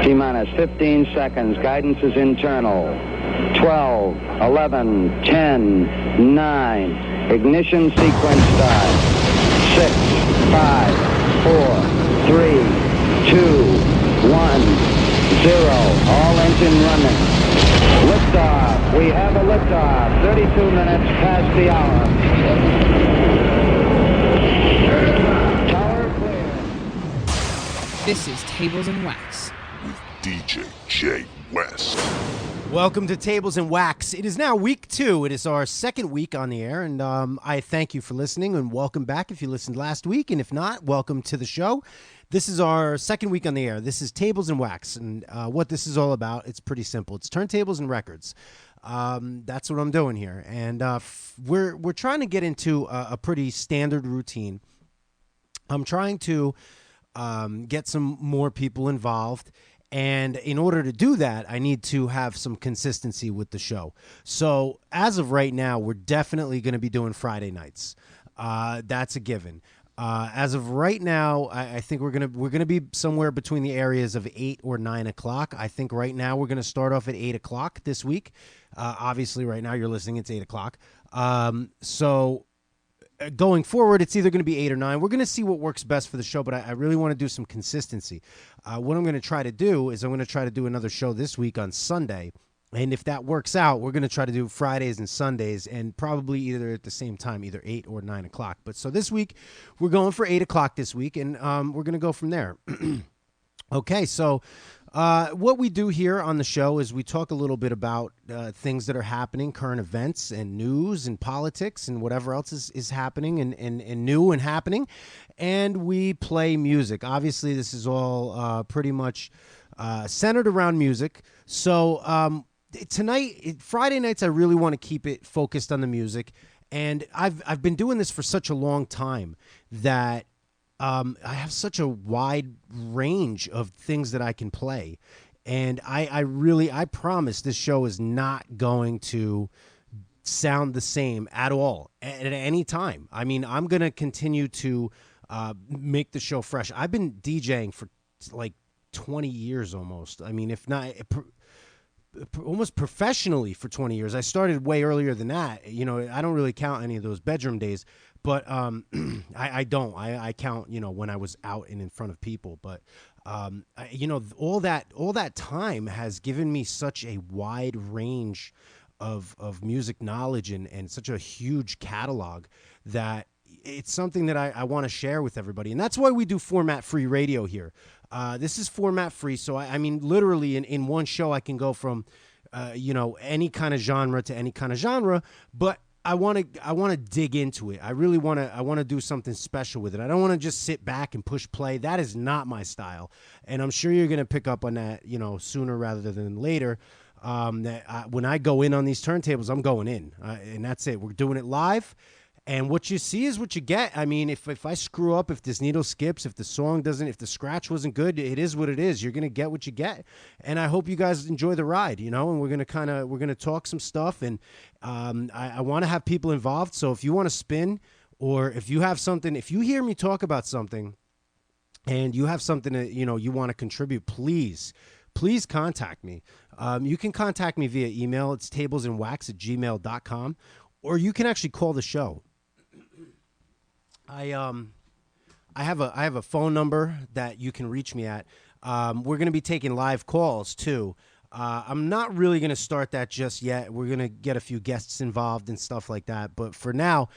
T-minus 15 seconds. Guidance is internal. 12, 11, 10, 9. Ignition sequence start. 6, 5, 4, 3, 2, 1, 0. All engine running. Liftoff. We have a liftoff. 32 minutes past the hour. Tower clear. This is Tables and Wax with DJ J. West. Welcome to Tables and Wax. It is now week 2. It is our second week on the air, and I thank you for listening, and welcome back if you listened last week, and if not, welcome to the show. This is our second week on the air. This is Tables and Wax, and what this is all about, it's pretty simple. It's turntables and records. That's what I'm doing here, and we're trying to get into a pretty standard routine. I'm trying to get some more people involved. And in order to do that, I need to have some consistency with the show. So as of right now, we're definitely going to be doing Friday nights. That's a given. As of right now, I think we're gonna be somewhere between the areas of 8 or 9 o'clock. I think right now we're gonna start off at 8 o'clock this week. Obviously, right now you're listening, it's 8 o'clock. So going forward, it's either going to be 8 or 9. We're going to see what works best for the show, but I really want to do some consistency. What I'm going to try to do is I'm going to try to do another show this week on Sunday. And if that works out, we're going to try to do Fridays and Sundays and probably either at the same time, either 8 or 9 o'clock. But so this week, we're going for 8 o'clock this week, and we're going to go from there. Okay, so what we do here on the show is we talk a little bit about things that are happening, current events and news and politics and whatever else is happening and new and happening. And we play music. Obviously, this is all pretty much centered around music. So tonight, Friday nights, I really want to keep it focused on the music. And I've been doing this for such a long time that I have such a wide range of things that I can play. And I promise this show is not going to sound the same at all at any time. I mean, I'm going to continue to make the show fresh. I've been DJing for like 20 years almost. I mean, if not almost professionally for 20 years. I started way earlier than that. You know, I don't really count any of those bedroom days. But I don't. I count, you know, when I was out and in front of people. But, you know, all that time has given me such a wide range of music knowledge and such a huge catalog that it's something that I want to share with everybody. And that's why we do format-free radio here. This is format-free. So, I mean, literally in one show I can go from, you know, any kind of genre to any kind of genre. But I want to dig into it. I really want to do something special with it. I don't want to just sit back and push play. That is not my style. And I'm sure you're going to pick up on that, you know, sooner rather than later. When I go in on these turntables, I'm going in, and that's it. We're doing it live. And what you see is what you get. I mean, if I screw up, if this needle skips, if the song doesn't, if the scratch wasn't good, it is what it is. You're going to get what you get. And I hope you guys enjoy the ride, you know, and we're going to talk some stuff. And I want to have people involved. So if you want to spin, or if you have something, if you hear me talk about something and you have something that, you know, you want to contribute, please contact me. You can contact me via email. It's tablesandwax@gmail.com, or you can actually call the show. I have a phone number that you can reach me at. We're going to be taking live calls too. I'm not really going to start that just yet. We're going to get a few guests involved and stuff like that. But for now,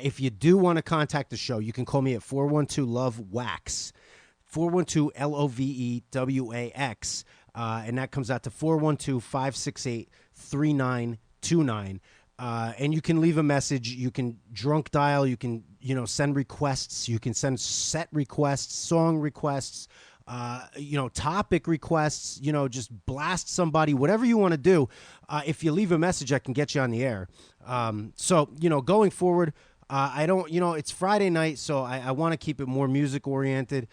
if you do want to contact the show, you can call me at 412-LOVE-WAX, 412-LOVEWAX, and that comes out to 412-568-3929. And you can leave a message. You can drunk dial. You can, you know, send requests. You can send set requests, song requests, you know, topic requests, you know, just blast somebody, whatever you want to do. If you leave a message, I can get you on the air. So, you know, going forward, I don't, you know, it's Friday night, so I want to keep it more music oriented.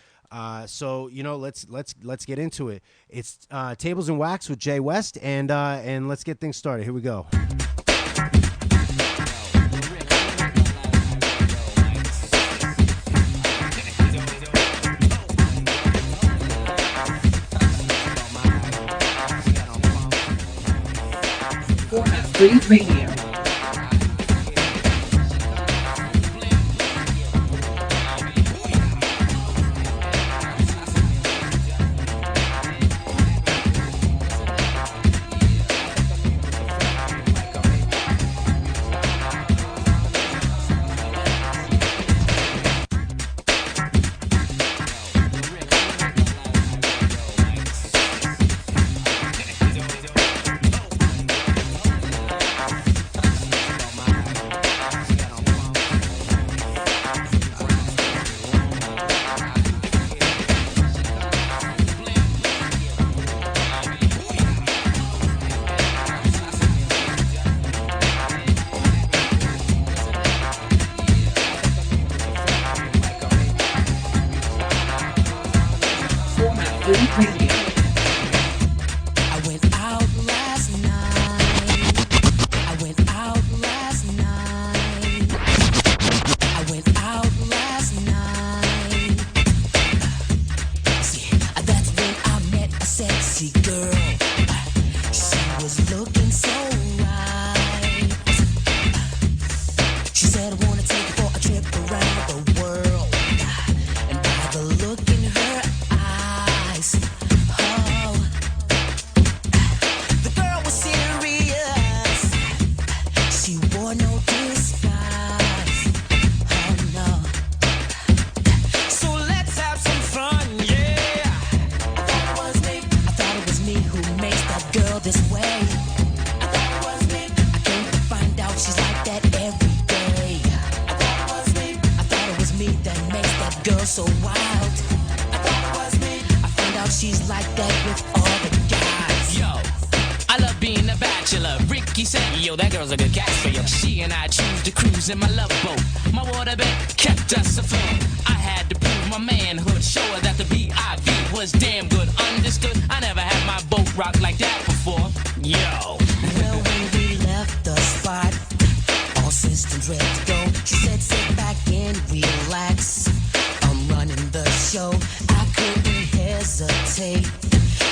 So, you know, let's get into it. It's Tables and Wax with Jay West, and let's get things started. Here we go. Free Radio. In my love boat, my waterbed kept us afloat. I had to prove my manhood, show her that the B.I.V. was damn good. Understood? I never had my boat rocked like that before. Yo. Well, when we left the spot, all systems ready to go. She said, sit back and relax. I'm running the show. I couldn't hesitate.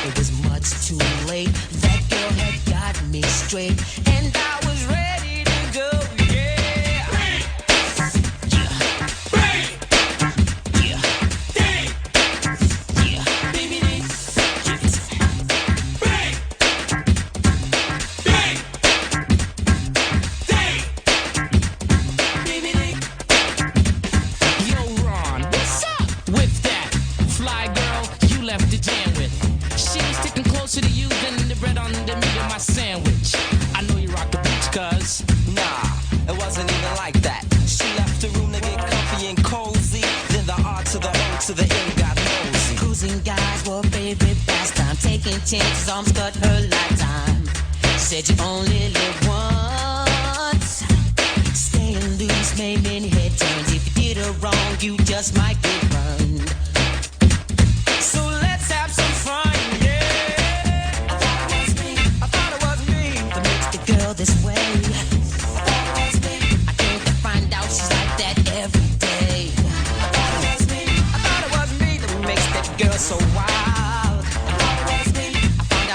It was much too late. That girl had got me straight, and I was ready to go. Chances almost cut her lifetime. Said you only live once. Staying loose made many head turns. If you did her wrong, you just might get burned. So let's have some fun, yeah. I thought it was me that makes the girl this way. I came to find out she's like that every day. I thought it was me that makes that girl so wild.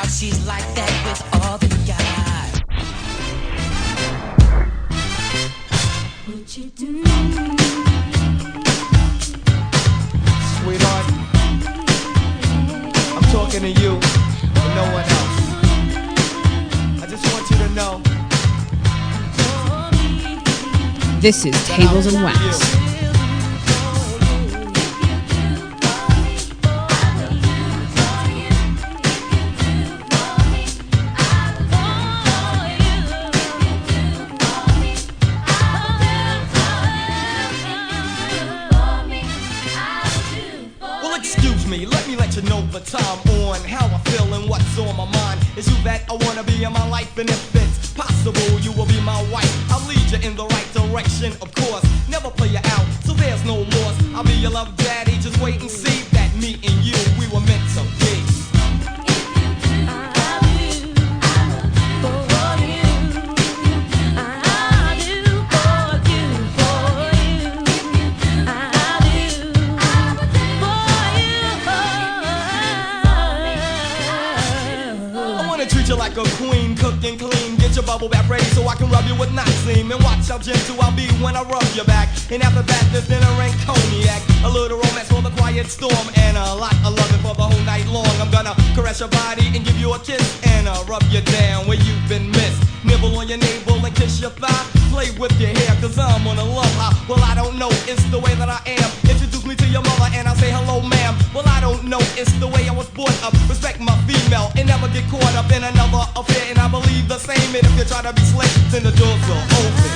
She's like that with all the guys. What you do? Sweetheart, I'm talking to you and no one else. I just want you to know. This is Tables and Wax. The time on how I feel and what's on my mind. Is you that I wanna be in my life, and if it's possible, you will be my wife. I'll lead you in the right direction, of course. Never play you out, so there's no loss. I'll be your love daddy, just wait and see that me and you, we were meant to be. Treat you like a queen, cook and clean. Get your bubble bath ready so I can rub you with Noxine. And watch how gentle I'll be when I rub your back. And after that, there's dinner and cognac. A little romance for the quiet storm. And a lot of loving for the whole night long. I'm gonna caress your body and give you a kiss. And rub you down where you've been missed. Nibble on your navel and kiss your thigh. Play with your hair, cause I'm on a love high. Well, I don't know, it's the way that I am. Introduce me to your mother and I'll say hello, ma'am. Well, I don't know, it's the way I was brought up. Respect my female and never get caught up in another affair. And I believe the same, and if you try to be slick, then the doors will open.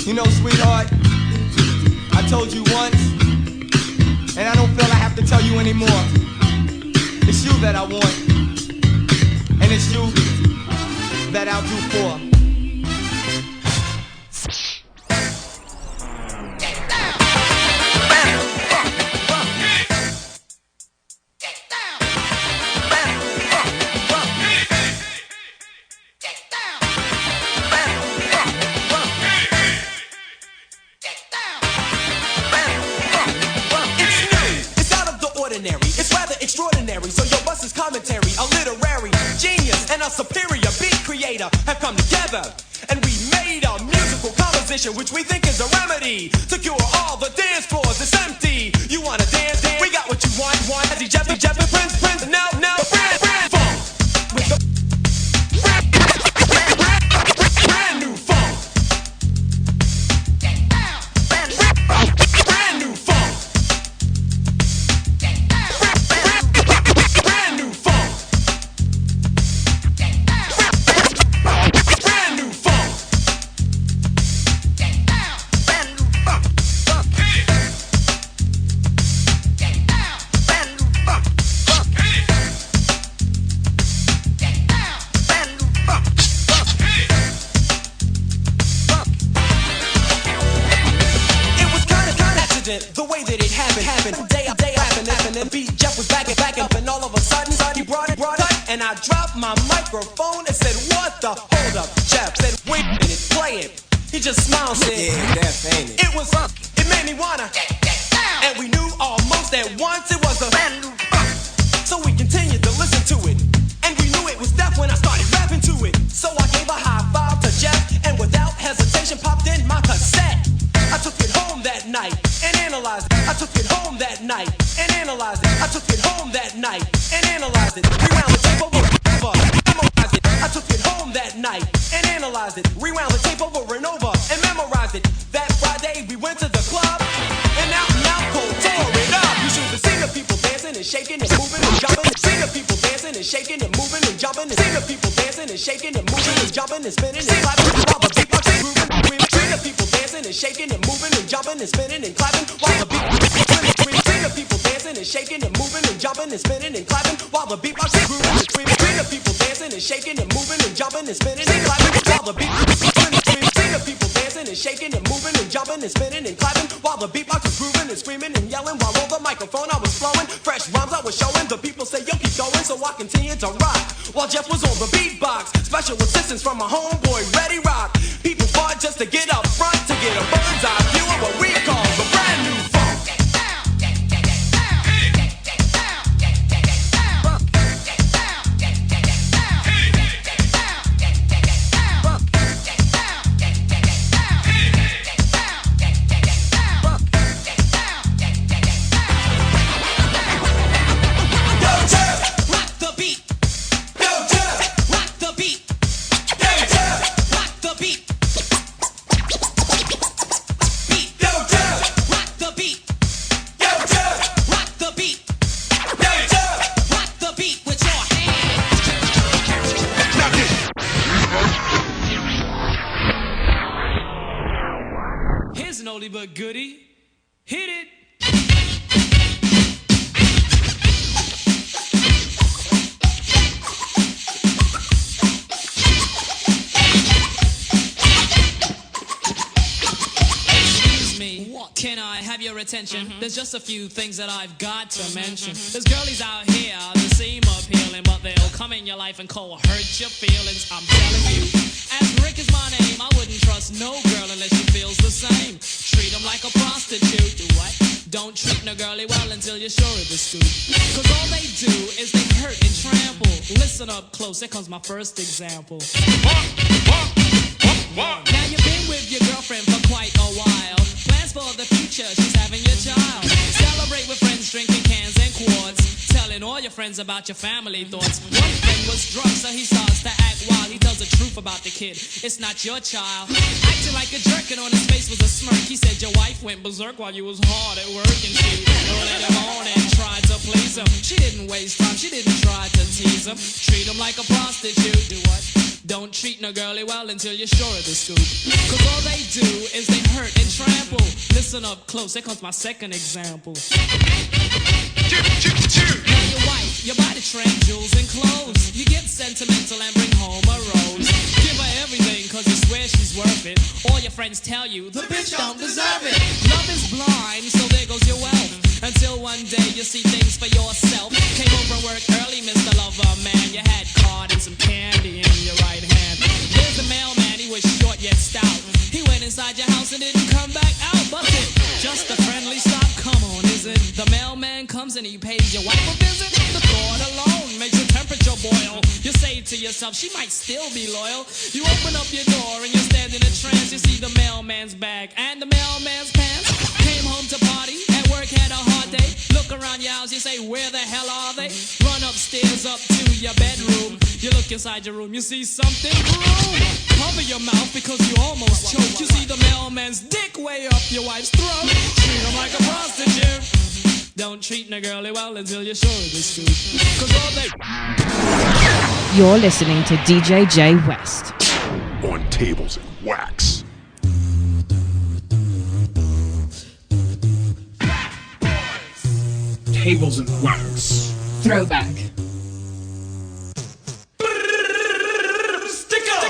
You know, sweetheart, I told you once, and I don't feel I have to tell you anymore. It's you that I want, and it's you that I'll do for. It's rather extraordinary, so your bus is commentary, a literary genius and a superior beat creator have come together, and we made a musical composition which we think is a remedy to cure all the dance floors. It's empty. You wanna dance? We got what you want. As he Jeffy, Prince, now, brand funk with the brand new funk. Brand new funk. The way that it happened, day rapping, and then beat Jeff was back up, and all of a sudden he brought it, and I dropped my microphone and said, "What the hold up?" Jeff said, "Wait a minute, play it." He just smiled, said, "Yeah, that's ain't it." It made me wanna, and we knew almost at once it was a brand new so we continued to listen to it, and we knew it was death when I started rapping to it. So I gave a high five to Jeff, and without hesitation popped in my cassette. I took it home that night and analyzed it. I took it home that night and analyzed it. I took it home that night and analyzed it. Rewound the tape over, memorized it. I took it home that night and analyzed it. Rewound the tape over and over and memorized it. That Friday we went to the club and out cold tore it up. You should have seen the people dancing and shaking and moving and jumping. Seen the people dancing and shaking and moving and jumping. Seen the people dancing and shaking and moving and jumping and spinning and clapping while the beatbox is grooving. Seen the people dancing and shaking and moving and jumping and spinning and clapping while the beatbox is grooving. Seen the people dancing and shaking and moving and jumping and spinning and clapping while the beatbox is grooving and screaming. Seen the people dancing and shaking and moving and jumping and spinning and clapping while the beatbox is screaming. Seen the people dancing and shaking and moving and jumping and spinning and clapping while the beatbox is grooving and screaming and yelling while on the microphone I was flowing. Fresh rhymes I was showing. The people say, "Yo, keep going," so I continued to rock while Jeff was on the beatbox. Special assistance from my homeboy, Ready Rock. People fought just to get up front to get a bird's eye view of what we call the brand new funk. But goody, hit it. Excuse me, can I have your attention? attention. There's just a few things that I've got to mention. There's girlies out here that seem appealing, but they'll come in your life and cold hurt your feelings. I'm telling you, as Rick is my name, I wouldn't trust no girl unless she feels the same. Treat them like a prostitute. Do what? Don't treat no girlie well until you're sure of the scoop. Cause all they do is they hurt and trample. Listen up close, here comes my first example. Now you've been with your girlfriend for quite a while. Plans for the future, she's having your child. Celebrate with friends, drinking cans and quarts. Telling all your friends about your family thoughts. One friend was drunk, so he starts to act wild. He tells the truth about the kid, it's not your child. Acting like a jerk and on his face was a smirk. He said your wife went berserk while you was hard at work. And she led him on and tried to please him. She didn't waste time, she didn't try to tease him. Treat him like a prostitute. Do what? Don't treat no girlie well until you're sure of the scoop. Cause all they do is they hurt and trample. Listen up close, here comes my second example. Now your wife, you buy the trend, jewels and clothes. You get sentimental and bring home a rose. Give her everything cause you swear she's worth it. All your friends tell you, the bitch don't deserve it. Love is blind, so there goes your wealth. Until one day you see things for yourself. Came home from work early, Mr. Lover Man. You had card and some candy in your right hand. There's the mailman, he was short yet stout. He went inside your house and didn't come back out. But it just a friendly stop, come on, is it? The mailman comes and he pays your wife a visit. The thought alone makes your temperature boil. You say to yourself, she might still be loyal. You open up your door and you stand in a trance. You see the mailman's bag and the mailman's pants. Came home to party, at work had a hard day. Look around your house, you say, where the hell are they? Run upstairs up to your bedroom. You look inside your room, you see something wrong. Cover your mouth because you almost choked. You see the mailman's dick way up your wife's throat. Treat him like a prostitute. Don't treat no girlie well until you're sure of the scoop. Cause all they... You're listening to DJ J West. On Tables and Wax. Tables and Wax. Throwback. Stick up.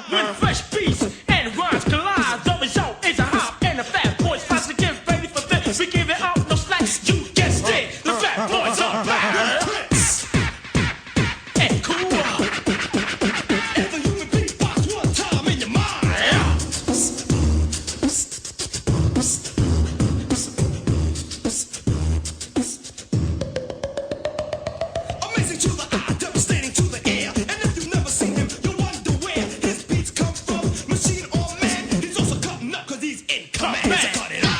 When fresh beats and rhymes collide, the result is a hop and the fat boys fight to get ready for this. We give it up, no slacks, you guessed it. The fat boys are back. And cool. If the human beatbox one time in your mind. Amazing to the eye, devastating to the ear. And if you've never seen him, you'll wonder where his beats come from. Machine or man, he's also cutting up 'cause he's in command. So cut it up.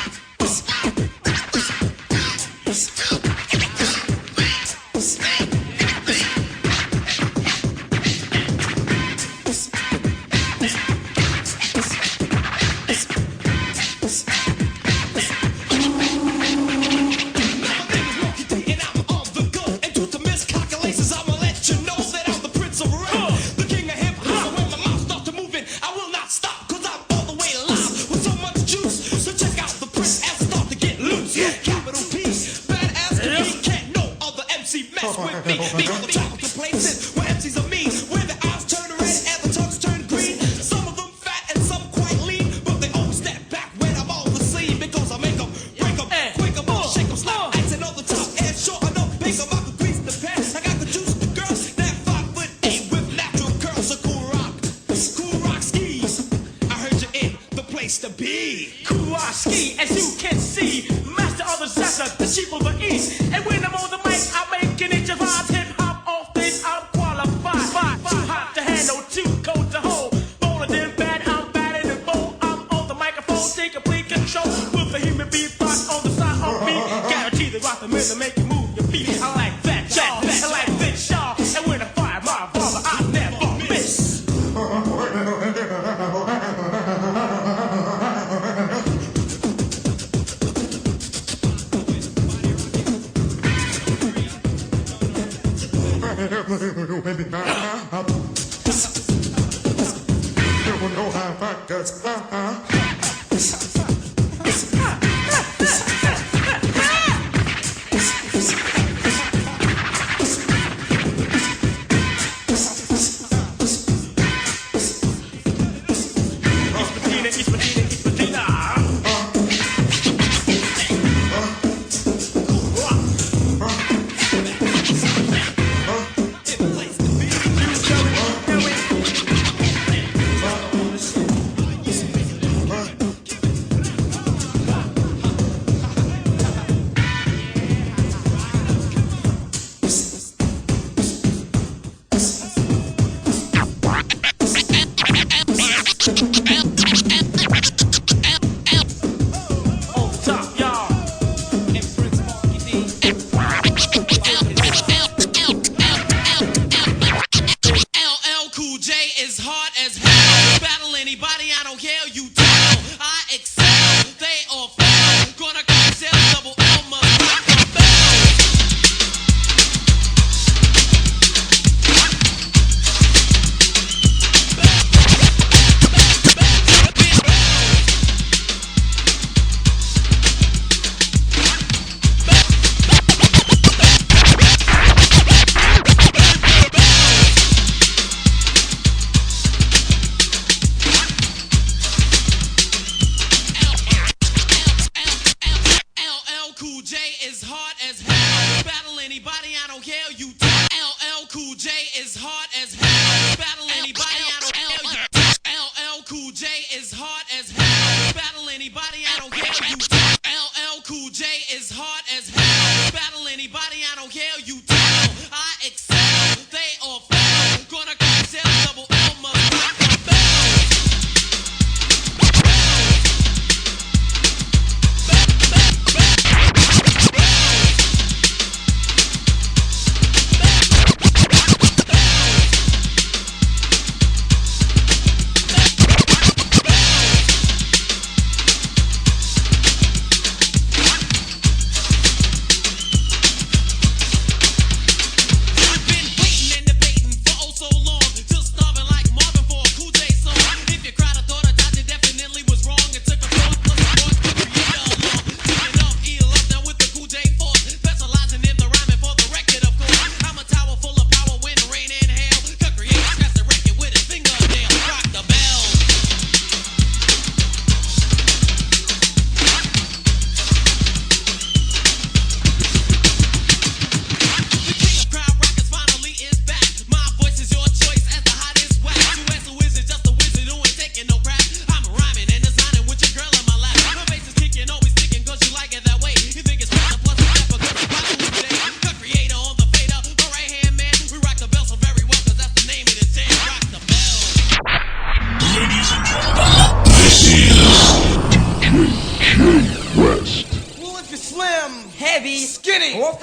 To be Kowalski, as you can see, master of the Zessa, the chief of the East. And when I'm on the mic, I'm making it your vibes. Hip hop off this, I'm qualified. Too hot to handle, too cold to hold. Bolder than bad, I'm bad in the bowl. I'm on the microphone, take complete control. With the human beatbox on the side of me, guarantee the rock the rhythm, make you move your feet. I like that, y'all. I like this, y'all. And when I fire my father, I never miss.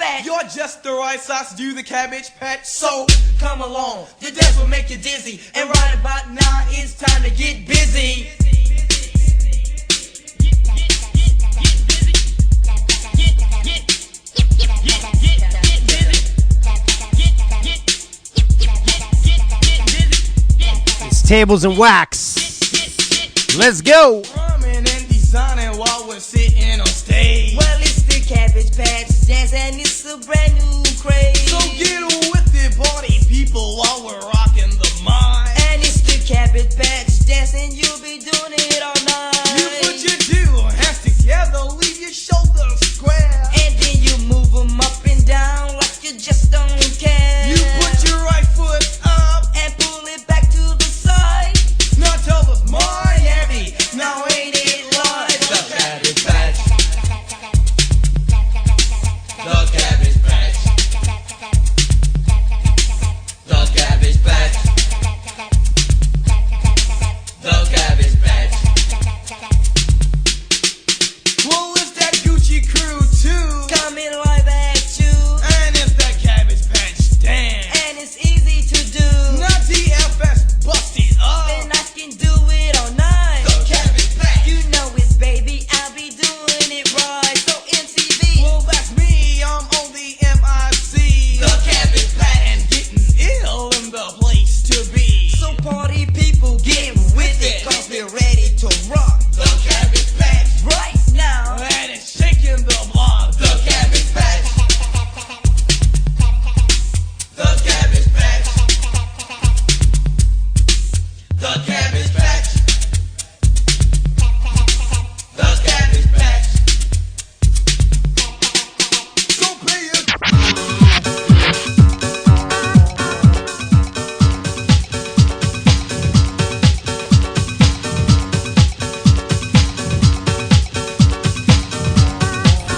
that. You're just the right size to do the Cabbage Patch. So come along, the dance will make you dizzy. And right about now it's time to get busy. It's Tables and Wax. Let's go. Drumming and designing while we're sitting on stage. Well, it's the Cabbage Patch Dance and it's a brand new craze. So get with it, party people, while we're rocking the mind. And it's the Cabbage Patch Dance and you'll be doing it all night. You put your two hands together, leave your shoulders square. And then you move them up and down like you just don't care. You put your right foot up and pull it back to the side. Now tell us Miami, now ain't it like the Cabbage Patch? The Cabbage Patch. The Cabbage Patch. The Cabbage Patch. Well, it's that Gucci crew too, coming right at you. and it's that Cabbage Patch dance. And it's easy to do. Now DFS busted up. Then I can do it all night. The Cabbage Patch. You know it's baby, I'll be doing it right. So MTV, Well, that's me, I'm on the MIC. the Cabbage Patch. And getting ill in the place to be. So party people, get with it, cause we're ready to rock. The Cabbage Patch. Right now, And it's shaking the block. The Cabbage Patch. The Cabbage Patch. The Cabbage Patch. The Cabbage Patch. So pay it.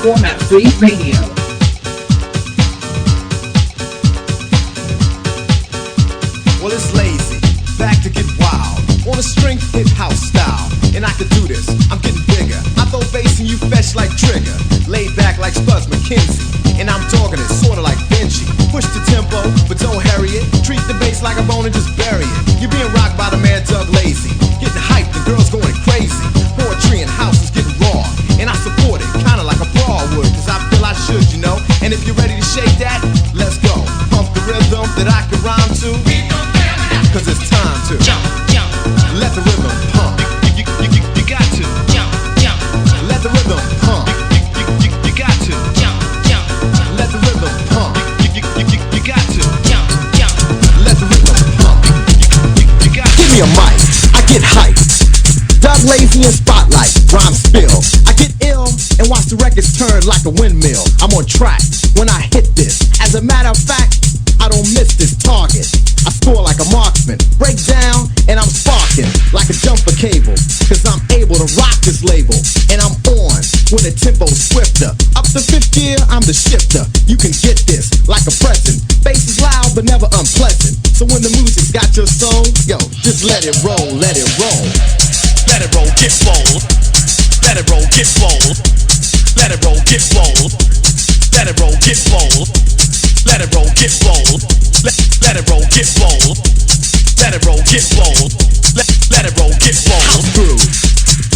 Format Free Radio. Well, it's lazy, back to get wild. On a string hip house style, and I could do this. I'm getting bigger. I throw bass and you fetch like Trigger. Laid back like Spuds McKenzie, and I'm talking it sorta like Benji. Push the tempo, but don't hurry it. Treat the bass like a bone and just bury it. You're being rocked by the man Doug Lazy. Getting hyped, the girls going crazy. Poetry and house is getting raw, and I support it, kinda like a brawl would, cause I feel I should, you know. And if you're ready to shake that, let's go. Pump the rhythm that I can rhyme to, cause it's time to jump, jump, let the rhythm pump. You got to jump, jump, let the rhythm pump. You got to jump, jump, let the rhythm pump. You got to jump, jump. let the rhythm pump. You got to. Give me a mic, I get hyped. Doug Lazy and Spotlight, rhyme spill. I get ill and watch the records turn like a windmill. I'm on track when I hit this. As a matter of fact, I don't miss this target. I score like a marksman, break down, and I'm sparking like a jumper cable. Cause I'm able to rock this label, and I'm on when the tempo's swifter. Up to fifth gear, I'm the shifter. You can get this like a present. Bass is loud but never unpleasant. So when the music's got your soul, yo, just let it roll, let it roll. Let it roll, get bold. Let it roll, get bold. Let it roll, get bold. Let it roll, get bold. Let it roll, get bold. Let it roll, get bold. Let it roll, get bold. Let it roll, get bold. House groove,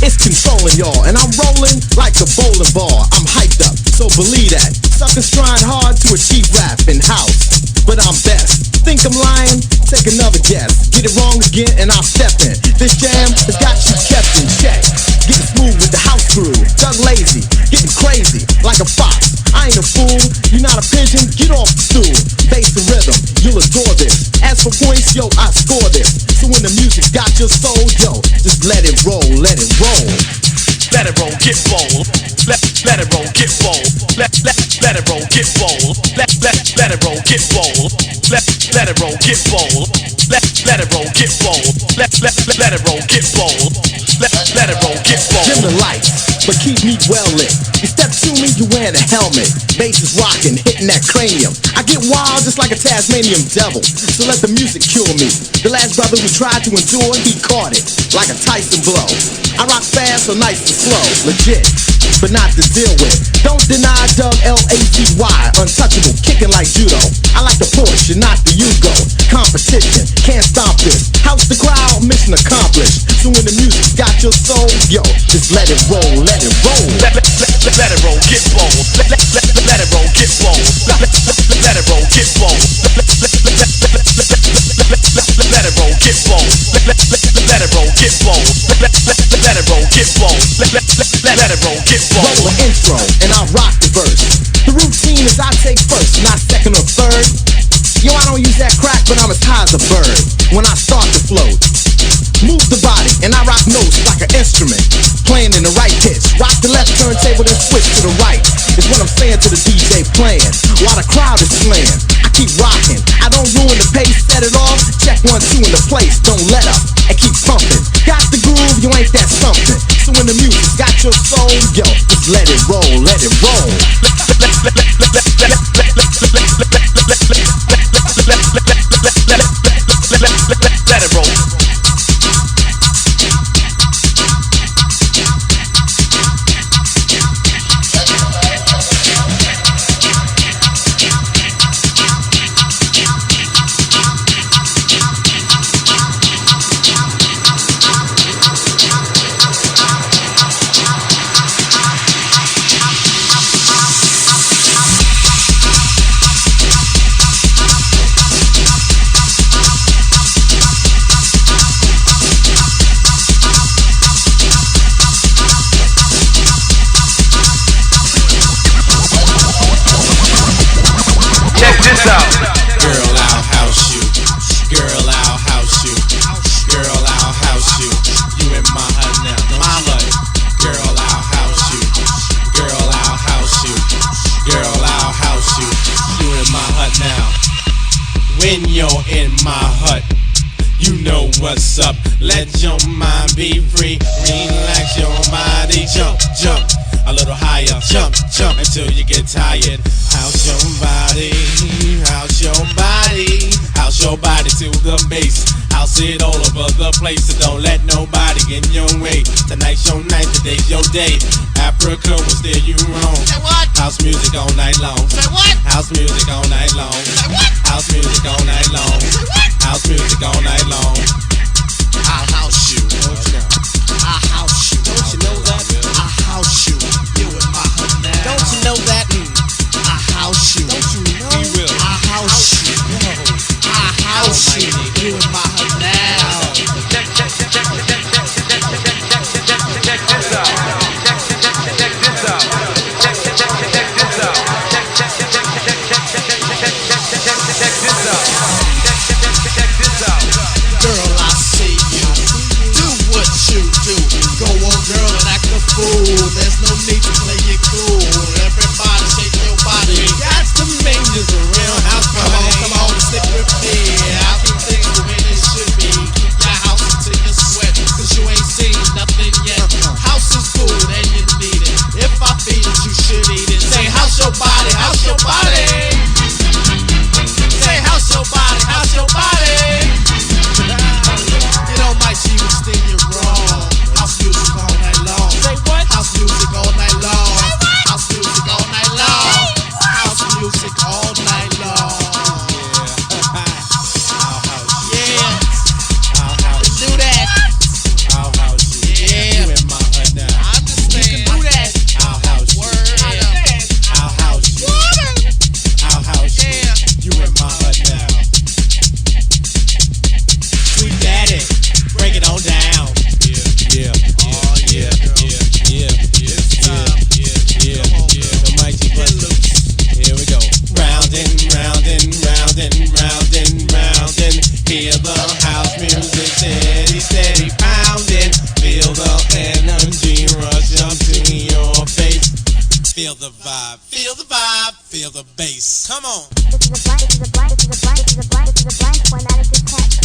it's controlling y'all, and I'm rolling like a bowling ball. I'm hyped up, so believe that. Suckers trying hard to achieve rap in house, but I'm best. Think I'm lying? Take another guess. Get it wrong again, and I'll step in. This jam has got you kept in check. Getting smooth with the house crew. Doug Lazy, getting crazy like a fox. I ain't a fool, you're not a pigeon. Get off the stool. Bass the rhythm, you'll adore this. As for points, yo, I score this. So when the music's got your soul, yo, just let it roll, let it roll. Let it roll, get bold. Let it roll, get bold. Let it roll, get bold. Let it roll, get bold. Let it roll, get bold. Let it roll, get bold. Let it roll, get bold. let it roll, get bold. Dim the lights, but keep me well lit. You step to me, you wearing a helmet. Bass is rocking, hitting that cranium. I get wild just like a Tasmanian devil, so let the music cure me. The last brother who tried to endure, he caught it like a Tyson blow. I rock fast, so nice and slow, legit, but not to deal with. Don't deny Doug L-A-T-Y, untouchable, kicking like judo. I like the Porsche, not the Yugo. Competition, can't stop this. House the crowd, mission accomplished. So when the music's got your soul, yo, just let it roll, let it roll. Let it roll, get bold. Let it roll, get bold. Let it roll, get bold. Let it roll, get bold. Let it roll, get bold. Let it roll, get bold. Let it roll, get bold. Roll the intro, and I'll rock the verse. The routine is I take first, not second or third. Yo, I don't use that crack, but I'm as high as a bird when I start to float. Move the body, and I rock notes like an instrument, playing in the right pitch. Rock the left turntable, then switch to the right. Is what I'm saying to the DJ playing, while the crowd is playing. I keep rocking, I don't ruin the pace, set it off. Check 1, 2 in the place, don't let up, and keep pumping. Got the groove, you ain't that something. So when the music's got your soul, yo, just let it roll, let it roll. Let it roll. Girl, I'll house you. Girl, I'll house you. Girl, I'll house you. You in my hut now, don't you? Girl, I'll house you. Girl, I'll house you. Girl, I'll house you. You in my hut now. When you're in my hut, you know what's up. Let your mind be free. Relax your body. Jump, jump. A little higher, jump, jump until you get tired. House your body, house your body, house your body to the base. House it all over the place, so don't let nobody get in your way. Tonight's your night, today's your day. Africa will steer you wrong. Say what? House music all night long. Say what? House music all night long. Say what? House music all night long. Say what? House music all night long. I'll house you. Don't you know? I'll house you. Don't you know that? I'll house you. You in my hut now. Don't you know that? I'll house you. Don't you know? Be real. I'll house you. I'll house you. You in my hut now. Check this out. Check this out. Check this out. Girl, I see you. Do what you do. Go on, girl, and act a fool. There's no need to play it cool. Everybody shake your body. Got to make this a real house party. Come on, stick with me. I'll keep things the way they should be. Keep your house until you sweat, 'cause you ain't seen nothing yet. House is food and you need it. If I feed it, you should eat it. Say house your body, house your body. Say house your body, house your body. You know my she was singing wrong. House music all night long. Say what? House music all night long. House music all night long. House music all night long. Yeah. I'll house you. Do that. I'll house you. Yeah. You in my hut now. I'm just saying. You can do that. I'll house you. Yeah. I'll house you. I'll house you. You in my hut now. Sweet daddy, break it on down. Yeah, oh yeah, yeah. The mighty buttons. Here we go. Roundin', roundin', roundin', roundin', roundin'. Hear the house music steady, steady pounding. Feel the energy rush up to your face. Feel the vibe, feel the vibe, feel the bass. Come on. This is a blank, this is a blank, this is a blank, this is a blank, this is a blank formatted to text.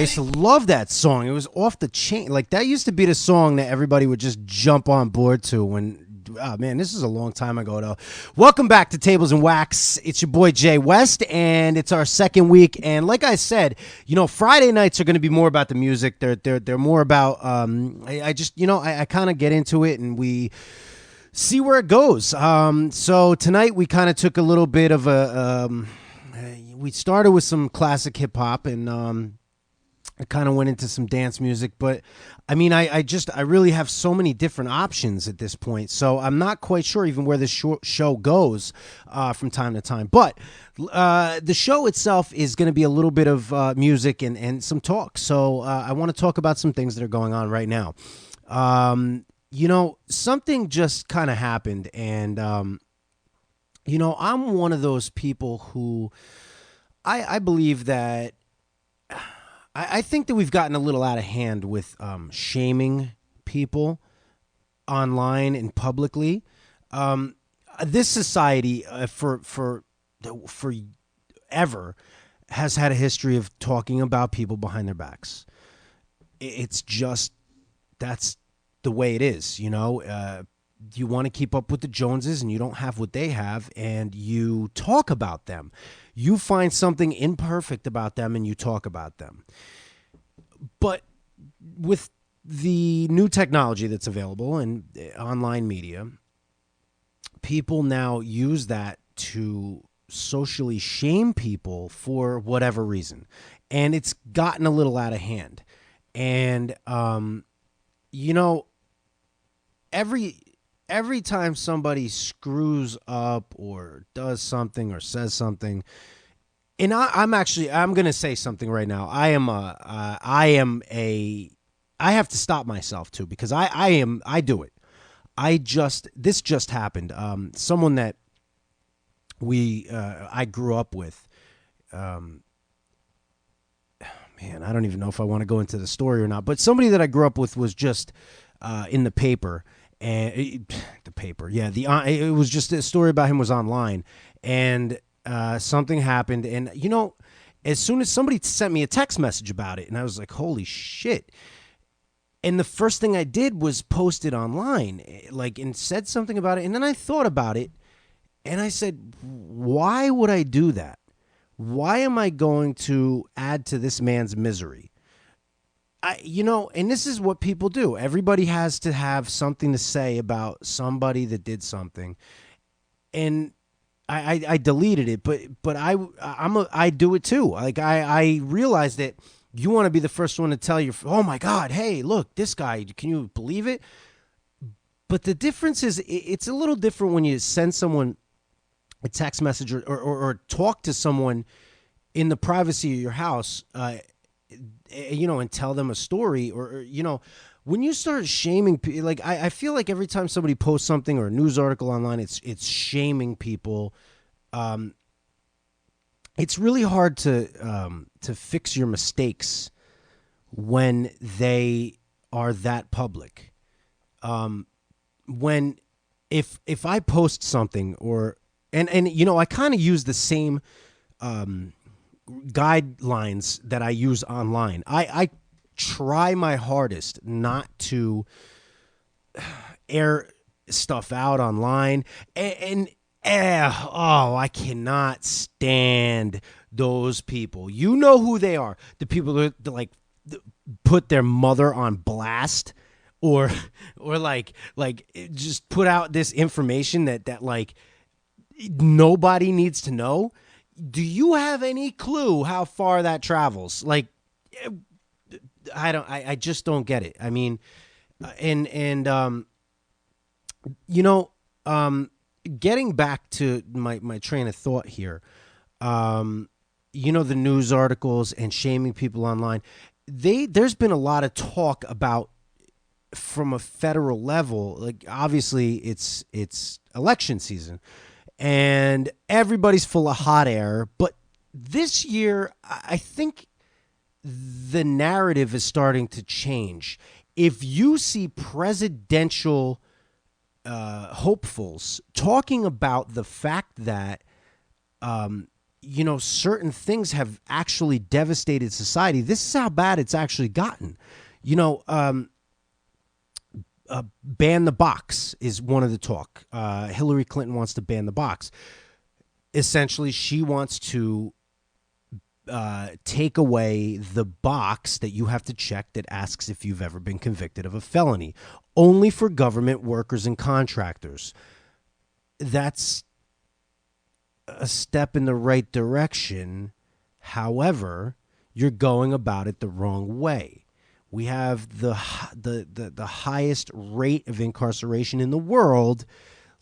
used to love that song. It was off the chain. Like, that used to be the song that everybody would just jump on board to when, oh man, this is a long time ago though. Welcome back to Tables and Wax. It's your boy Jay West, and it's our second week. And like I said, Friday nights are going to be more about the music. They're more about, I kind of get into it and we see where it goes. So tonight we kind of took a little bit of we started with some classic hip hop, and I kind of went into some dance music, but I mean, I really have so many different options at this point, so I'm not quite sure even where this show goes from time to time. But the show itself is going to be a little bit of music and some talk. So I want to talk about some things that are going on right now. Something just kind of happened, and I'm one of those people who I believe that I think that we've gotten a little out of hand with shaming people online and publicly. This society for ever has had a history of talking about people behind their backs. It's just, that's the way it is, you want to keep up with the Joneses and you don't have what they have, and you talk about them. You find something imperfect about them and you talk about them. But with the new technology that's available and online media, people now use that to socially shame people for whatever reason. And it's gotten a little out of hand. And, every time somebody screws up or does something or says something, and I'm going to say something right now. I have to stop myself too, because I do it. This just happened. Someone that I grew up with, man, I don't even know if I want to go into the story or not, but somebody that I grew up with was just in the paper. And it was just a story about him was online, and something happened, and as soon as somebody sent me a text message about it, and I was like, holy shit. And the first thing I did was post it online, and said something about it, and then I thought about it, and I said, why would I do that? Why am I going to add to this man's misery? And this is what people do. Everybody has to have something to say about somebody that did something. And I deleted it, but I do it too. Like, I realize that you want to be the first one to tell your, oh my God, hey, look, this guy, can you believe it? But the difference is, it's a little different when you send someone a text message or talk to someone in the privacy of your house, and tell them a story, or when you start shaming people, like I feel like every time somebody posts something or a news article online, it's shaming people. It's really hard to fix your mistakes when they are that public. When if I post something and I kind of use the same guidelines that I use online. I try my hardest not to air stuff out online, and I cannot stand those people. You know who they are? The people that put their mother on blast, or just put out this information that nobody needs to know. Do you have any clue how far that travels? I just don't get it. I mean, getting back to my train of thought here, the news articles and shaming people online, there's been a lot of talk about, from a federal level, like obviously it's election season and everybody's full of hot air, but this year I think the narrative is starting to change. If you see presidential hopefuls talking about the fact that certain things have actually devastated society. This is how bad it's actually gotten. Ban the box is one of the talk. Hillary Clinton wants to ban the box. Essentially, she wants to take away the box that you have to check that asks if you've ever been convicted of a felony, only for government workers and contractors. That's a step in the right direction. However, you're going about it the wrong way. We have the highest rate of incarceration in the world.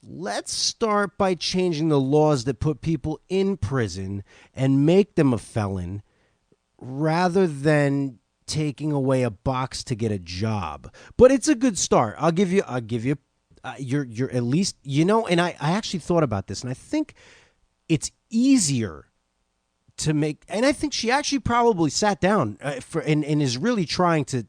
Let's start by changing the laws that put people in prison and make them a felon rather than taking away a box to get a job. But it's a good start. I'll give you you're at least, and I actually thought about this, and I think it's easier to make, and I think she actually probably sat down and is really trying to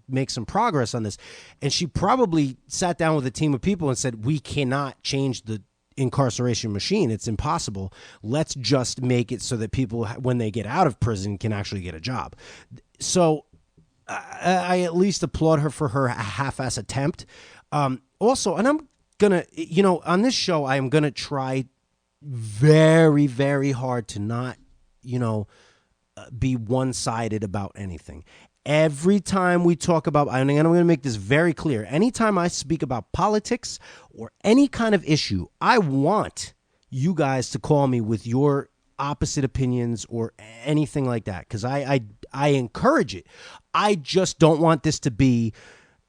make some progress on this. And she probably sat down with a team of people and said, we cannot change the incarceration machine. It's impossible. Let's just make it so that people, when they get out of prison, can actually get a job. So I at least applaud her for her half-ass attempt. Also, and I'm going to, on this show, I am going to try very, very hard to not be one-sided about anything. Every time we talk about, and I'm going to make this very clear, anytime I speak about politics or any kind of issue, I want you guys to call me with your opposite opinions or anything like that, because I encourage it. I just don't want this to be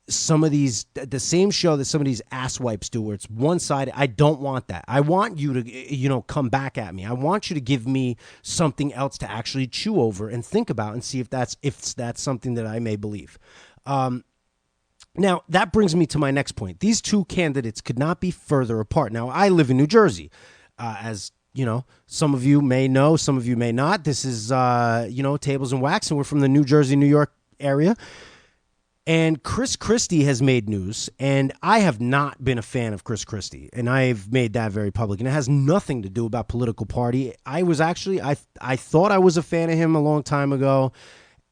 the same show that some of these asswipes do where it's one-sided. I don't want that. I want you to, come back at me. I want you to give me something else to actually chew over and think about and see if that's something that I may believe. Now, that brings me to my next point. These two candidates could not be further apart. Now, I live in New Jersey, as some of you may know, some of you may not. This is, Tables and Wax, and we're from the New Jersey, New York area. And Chris Christie has made news, and I have not been a fan of Chris Christie, and I've made that very public, and it has nothing to do about political party. I was actually, I thought I was a fan of him a long time ago.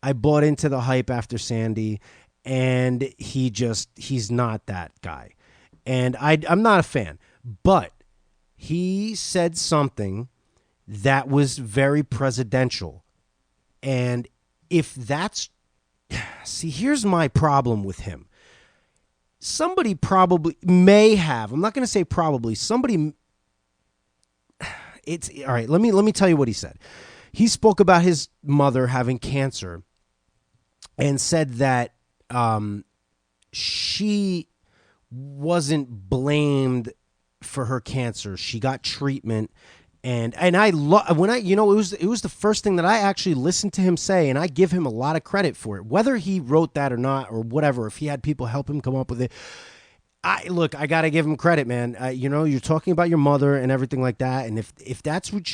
I bought into the hype after Sandy, and he's not that guy. And I'm not a fan, but he said something that was very presidential. And if that's, see, here's my problem with him. Somebody probably may have, I'm not going to say probably, it's all right. Let me tell you what he said. He spoke about his mother having cancer and said that she wasn't blamed for her cancer. She got treatment. And I love when it was the first thing that I actually listened to him say, and I give him a lot of credit for it, whether he wrote that or not or whatever. If he had people help him come up with it, I got to give him credit, man. You're talking about your mother and everything like that, and if that's what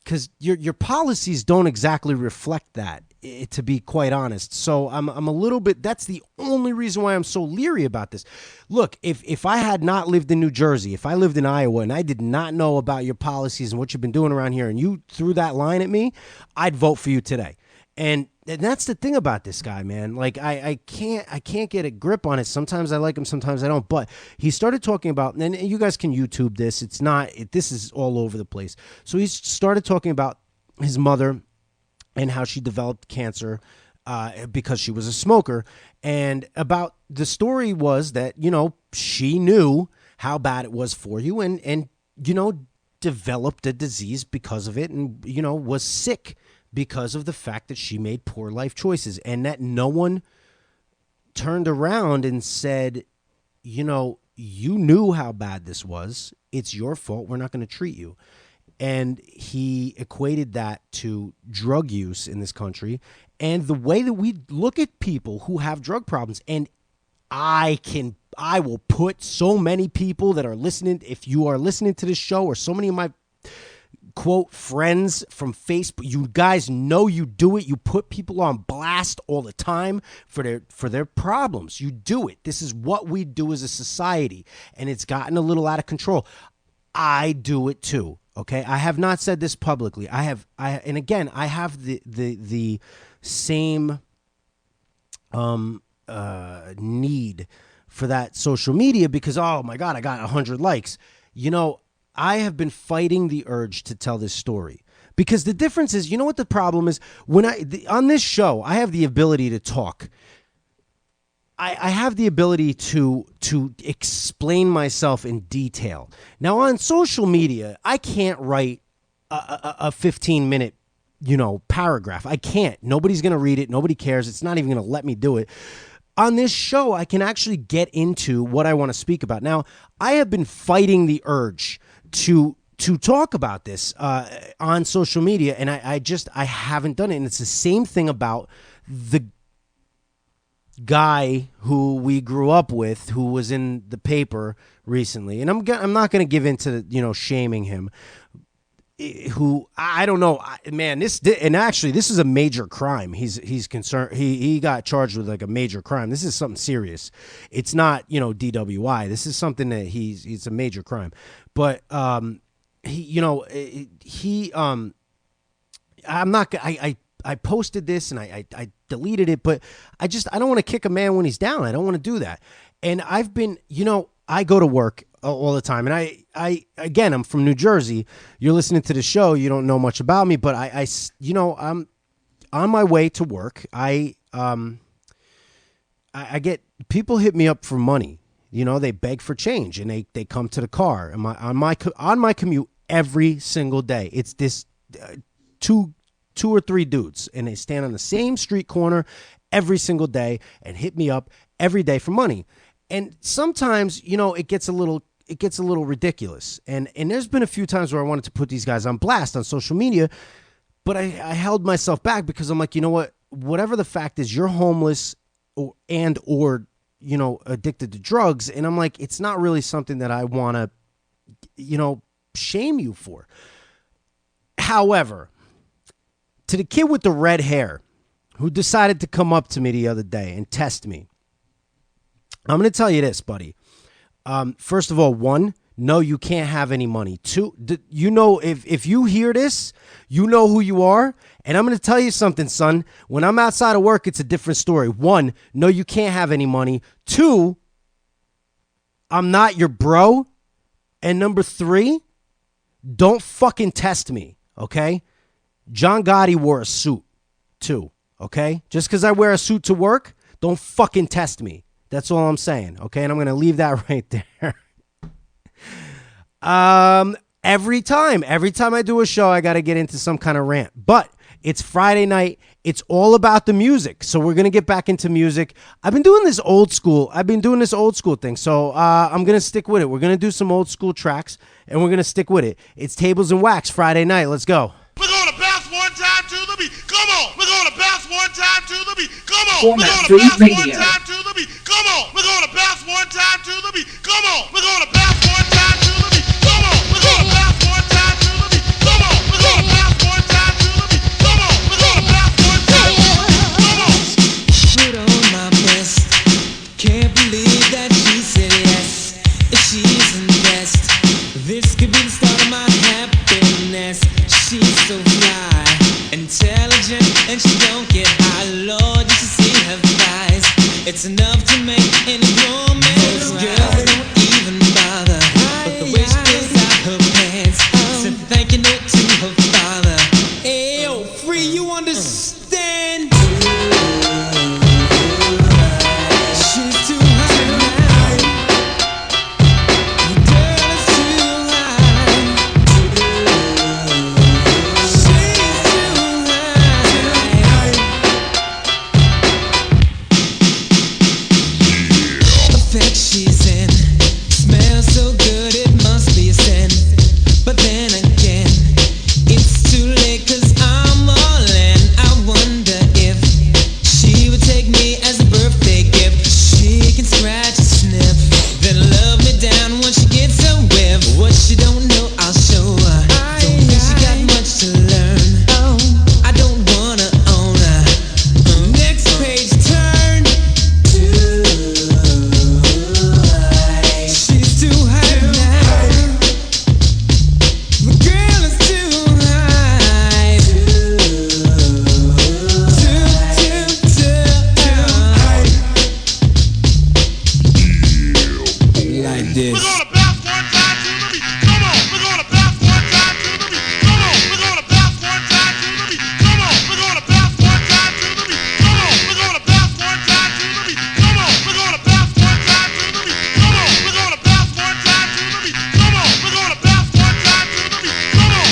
because your policies don't exactly reflect that, to be quite honest. So I'm a little bit. That's the only reason why I'm so leery about this. Look, if I had not lived in New Jersey, if I lived in Iowa and I did not know about your policies and what you've been doing around here, and you threw that line at me, I'd vote for you today. And that's the thing about this guy, man. Like I can't get a grip on it. Sometimes I like him, sometimes I don't. But he started talking about, and you guys can YouTube this. This is all over the place. So he started talking about his mother and how she developed cancer because she was a smoker. And about the story was that, she knew how bad it was for you and developed a disease because of it and, was sick because of the fact that she made poor life choices, and that no one turned around and said, you knew how bad this was. It's your fault. We're not going to treat you. And he equated that to drug use in this country and the way that we look at people who have drug problems. And I will put so many people that are listening, if you are listening to this show, or so many of my quote friends from Facebook, you guys know you do it. You put people on blast all the time for their problems. You do it. This is what we do as a society, and it's gotten a little out of control. I do it too. Okay, I have not said this publicly. I have the same need for that social media because, oh my God, I got 100 likes. You know, I have been fighting the urge to tell this story because the difference is, you know what the problem is? On this show, I have the ability to talk. I have the ability to explain myself in detail. Now on social media, I can't write a 15-minute, paragraph. I can't. Nobody's going to read it. Nobody cares. It's not even going to let me do it. On this show, I can actually get into what I want to speak about. Now, I have been fighting the urge to talk about this on social media, and I haven't done it. And it's the same thing about the guy who we grew up with, who was in the paper recently, and I'm not going to give into shaming him. Who I don't know, man. This is a major crime. He's concerned. He got charged with like a major crime. This is something serious. It's not DWI. This is something that it's a major crime. But I'm not. I posted this and I deleted it, but I don't want to kick a man when he's down. I don't want to do that. And I've been, I go to work all the time, and again, I'm from New Jersey. You're listening to the show. You don't know much about me, but I'm on my way to work. I get people hit me up for money. They beg for change, and they come to the car. And on my commute every single day, it's this two or three dudes, and they stand on the same street corner every single day and hit me up every day for money. And sometimes, it gets a little ridiculous. And there's been a few times where I wanted to put these guys on blast on social media, but I held myself back because I'm like, you know what? Whatever the fact is, you're homeless or addicted to drugs, and I'm like, it's not really something that I want to, shame you for. However, to the kid with the red hair who decided to come up to me the other day and test me, I'm going to tell you this, buddy. First of all, one, no, you can't have any money. Two, if you hear this, you know who you are. And I'm going to tell you something, son. When I'm outside of work, it's a different story. One, no, you can't have any money. Two, I'm not your bro. And number three, don't fucking test me, okay? John Gotti wore a suit, too, okay? Just because I wear a suit to work, don't fucking test me. That's all I'm saying, okay? And I'm going to leave that right there. Every time I do a show, I got to get into some kind of rant. But it's Friday night. It's all about the music. So we're going to get back into music. I've been doing this old school thing. So I'm going to stick with it. We're going to do some old school tracks, and we're going to stick with it. It's Tables and Wax Friday night. Let's go. We're going to bounce one time to the beat. Come on. We're going to bounce one time to the beat. Come on. Format We're going to bounce Free one Radio. time to the beat. Come on. We're going to bounce one time to the beat. Come on. We're going to bounce one time to the beat. Come on. We're going to bounce one time to the beat. Come on. We're going to bounce one time to the beat. Come on. We're going to bounce one time to the beat. Come on. Put on my best. Can't believe that she said yes. She's the best. This could be the start of my happiness. She's so fly, intelligent, and she don't get high. Lord, you should see her thighs. It's enough to make any woman cry. Most girls don't even bother, but the way she pulls out her pants, said thank you note to her father. Ayo, free, you understand? She's too high. Girl is too high. She's too high. The fact she's in smells so good it must be a sin. But then again, it's too late 'cause I'm all in. I wonder if she would take me as a birthday gift. She can scratch and sniff, then love me down once she gets a whiff. What she don't know, I'll show her. Don't think she got much to learn. I don't wanna own her. Next page turn. We're this. gonna bounce one time to the beat. Come on, we're gonna bounce one time to the beat. Come on, we're gonna bounce one time to the beat. Come on, we're gonna bounce one time to the beat. Come on, we're gonna bounce one time to the beat. Come on, we're gonna bounce one time to the beat. Come on, we're gonna bounce one time to the beat. Come on, we're gonna bounce one time to the beat. Come on.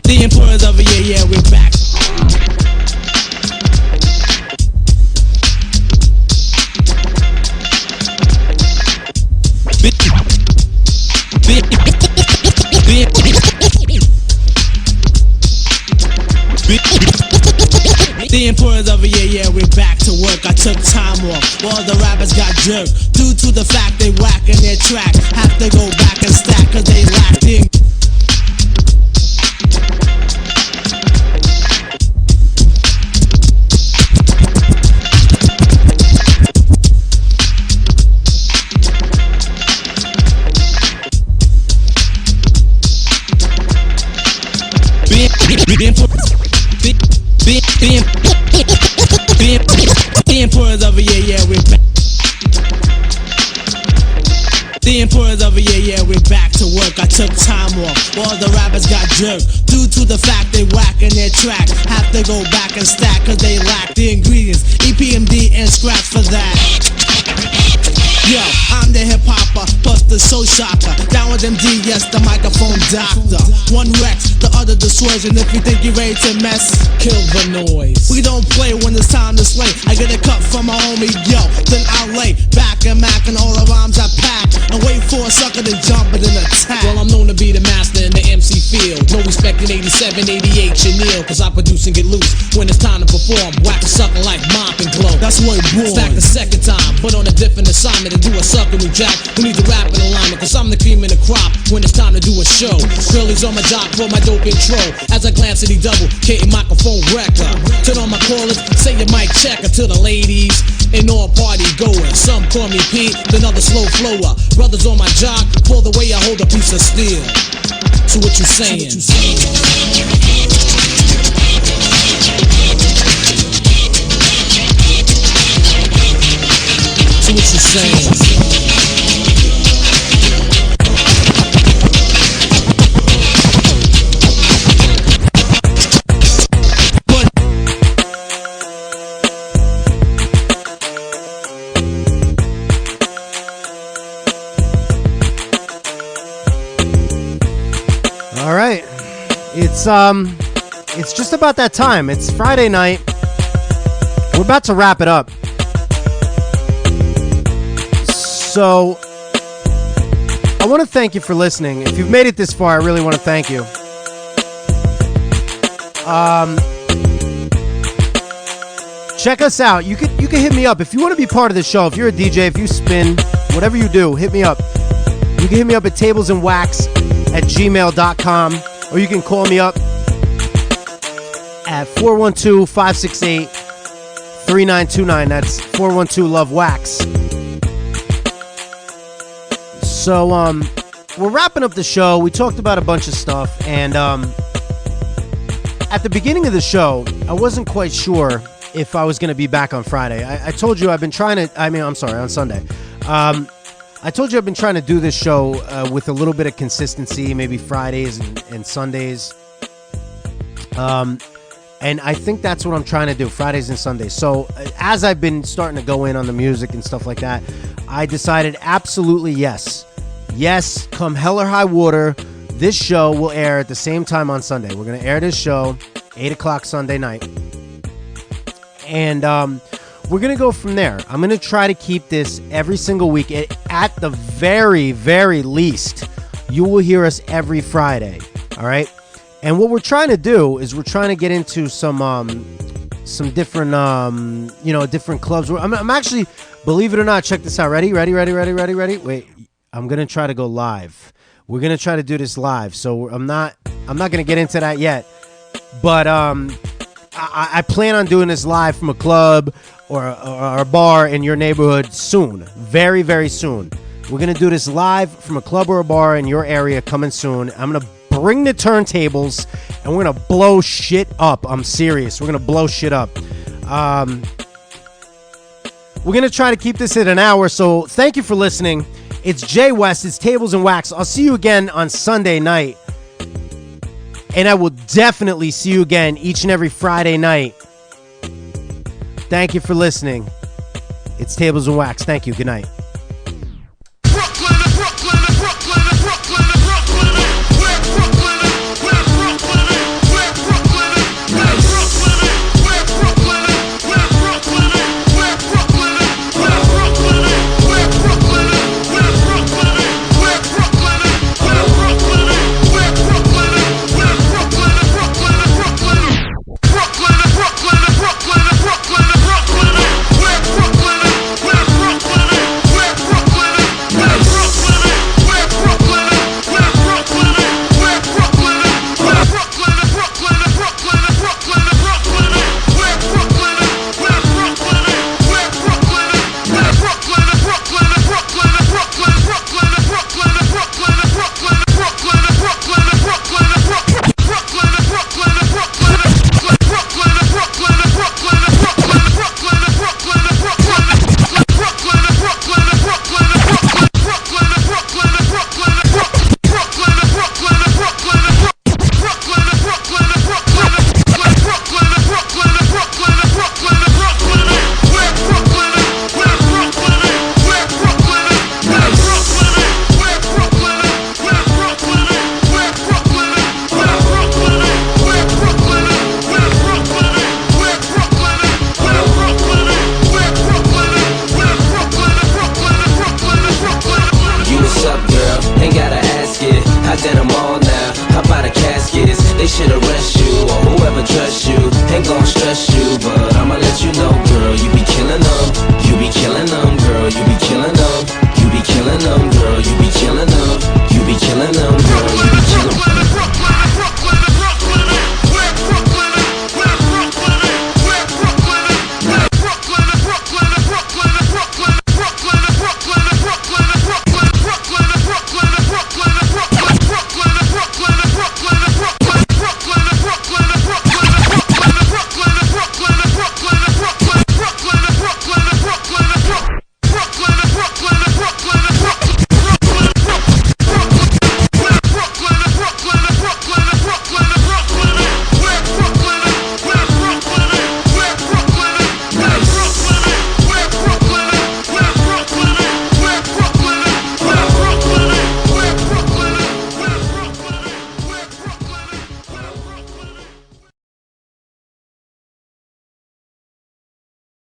The importance of it, yeah, we're back. The importance of it, yeah, we're back to work. I took time off while the rappers got jerked due to the fact they whacking their track. Have to go back and stack cause they lacked in. The importance of it, yeah, we're back. The importance of it, yeah, we're back to work. I took time off while the rappers got jerked due to the fact they whacking their track. Have to go back and stack cause they lack the ingredients, EPMD and scratch for that. Yo, I'm the hip hopper, plus the soul shocker. Down with MD, yes, the microphone doctor. One Rex, the other dissuasion. If you think you're ready to mess, kill the noise. We don't play when it's time to slay. I get a cut from my homie, yo, then I'll lay back and mac and all the rhymes I pack and wait for a sucker to jump and then attack. Well, I'm known to be the master in the MC field. No respect in 87, 88, Chanel, cause I produce and get loose when it's time to perform. Whack a sucker like Mop and Glow. That's where it born. Stack the second time, but on a different assignment. Do a sucker new jack who needs a rap in alignment, cause I'm the cream in the crop when it's time to do a show. Girlies on my jock for my dope intro. As I glance at the double, K microphone wrecker. Turn on my callers, say your mic checker to the ladies and all party goers. Some call me Pete, then others slow flower. Brothers on my jock for the way I hold a piece of steel. So what you saying? So what you saying? All right, it's just about that time. It's Friday night. We're about to wrap it up. So I want to thank you for listening. If you've made it this far, I really want to thank you. Check us out. You can hit me up if you want to be part of the show. If you're a DJ, if you spin, whatever you do, hit me up. You can hit me up at tablesandwax@gmail.com, or you can call me up at 412-568-3929. That's 412-LOVE-WAX. So, we're wrapping up the show. We talked about a bunch of stuff, and at the beginning of the show, I wasn't quite sure if I was going to be back on Friday. I told you I've been trying to, on Sunday. I told you I've been trying to do this show with a little bit of consistency, maybe Fridays and Sundays. And I think that's what I'm trying to do, Fridays and Sundays. So as I've been starting to go in on the music and stuff like that, I decided absolutely yes. Yes, come hell or high water, this show will air at the same time on Sunday. We're going to air this show 8 o'clock Sunday night. And we're going to go from there. I'm going to try to keep this every single week. At the very, very least, you will hear us every Friday. All right. And what we're trying to do is we're trying to get into some different, different clubs. I'm actually, believe it or not, check this out. Ready? Wait, I'm going to try to go live. We're going to try to do this live. So I'm not going to get into that yet. But I plan on doing this live from a club or a bar in your neighborhood soon. Very, very soon. We're going to do this live from a club or a bar in your area coming soon. I'm going to bring the turntables and we're going to blow shit up. I'm serious. We're going to blow shit up. We're going to try to keep this at an hour. So thank you for listening. It's Jay West. It's Tables and Wax. I'll see you again on Sunday night. And I will definitely see you again each and every Friday night. Thank you for listening. It's Tables and Wax. Thank you. Good night.